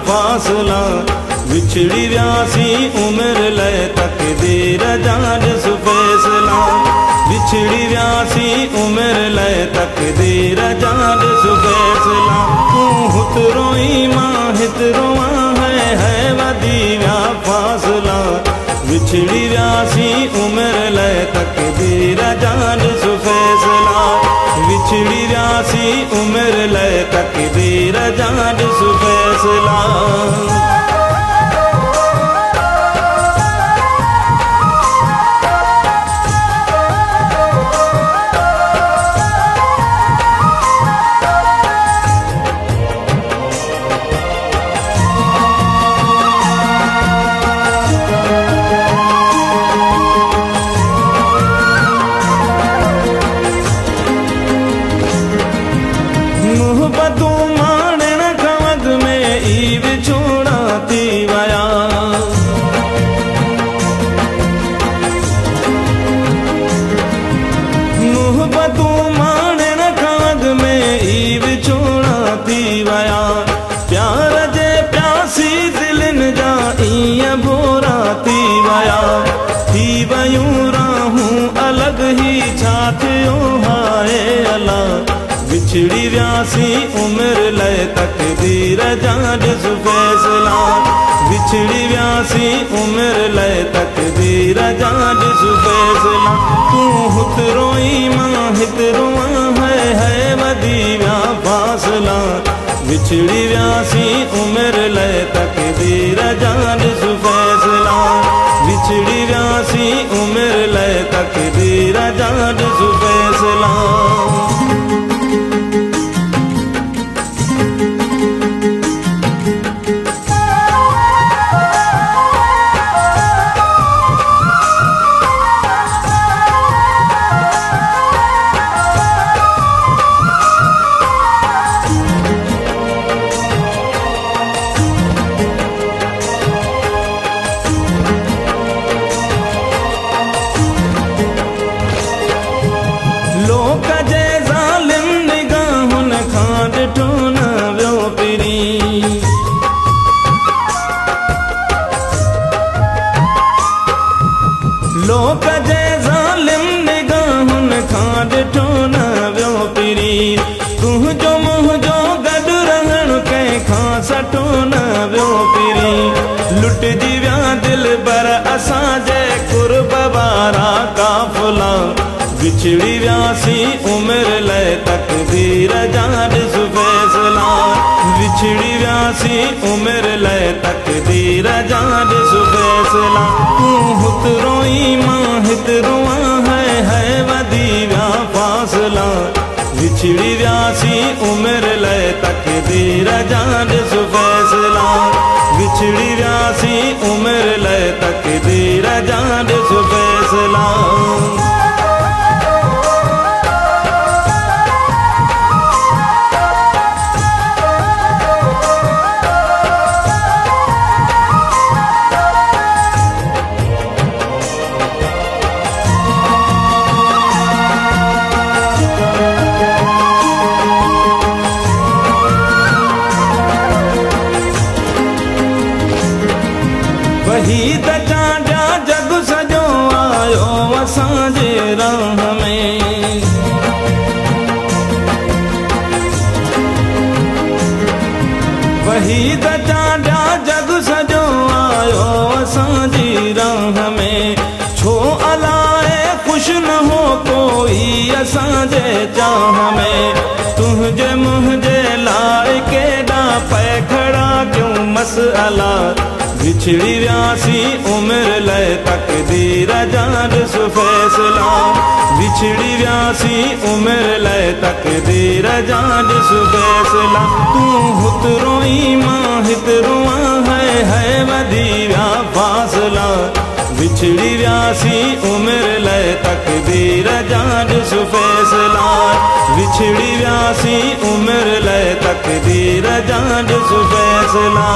फासला बिछड़ी व्यासी उम्र लय तकदीर जान सु फैसला बिछड़ी व्यासी उम्र लय तकदीर जान सु फैसला तू हुतरोई माहित रोआ है वदी व्या फासला बिछड़ी व्यासी उम्र लय तकदीर जान सु फैसला बिछड़ी व्यासी उम्र लय तकदीर जान सु फैसला प्यार जे प्यासी दिलन जा ईअं बोरा थी वया थी वयूं राहूं अलग ही छा थियो हाय अला बिछड़ी व्यासी उम्र लय तकदीर जान सु फैसला बिछड़ी व्यासी उम्र लय तकदीर जान सु फैसला तू हुतरोई मां हितरोआ है वदी व्या फासला बिछड़ी व्यासी उम्र लय तकदीर जान सु फैसला बिछड़ी व्यासी उम्र लय तकदीर जान सु फैसला लोक जे ज़ालिम निगाहुन खां ॾिठो न वियो पिरी लोक जे ज़ालिम निगाहुन खां ॾिठो न वियो पिरी तुंहिंजो मुंहिंजो गॾु रहणु कंहिंखां सठो न वियो पिरी लुटिजी विया दिल बर असांजे कुर्ब वारा काफ़िला बिछड़ी व्यासी उम्र लय तकदीर जान सु फैसला बिछड़ी व्यासी उम्र लय तकदीर जान सु फैसला तू हुतरोई मां हितरोआ है वदी व्या फासला बिछड़ी व्यासी उम्र लय तकदीर जान सु फैसला बिछड़ी व्यासी उम्र लय तकदीर जान सु फैसला वही त चांडिया जग सजो आयो असांजे राह में वही त चांडिया जग सजो आयो असांजी राह में छो अलाए खुश न हो कोई असांजे चाह में तुंहिंजे मुंहिंजे लाइ केॾा पै खड़ा क्यों मसअला विछड़ी व्यासी उम्र लय तकदीर जान सुफैसला विछड़ी व्यासी उम्र लय तकदीर जान सुफैसला तू हुतरोई मां हितरुआ है वदीवा फासला विछड़ी व्यासी उम्र लय तकदीर जान सुफैसला विछड़ी व्यासी उम्र लय तकदीर जान सुफैसला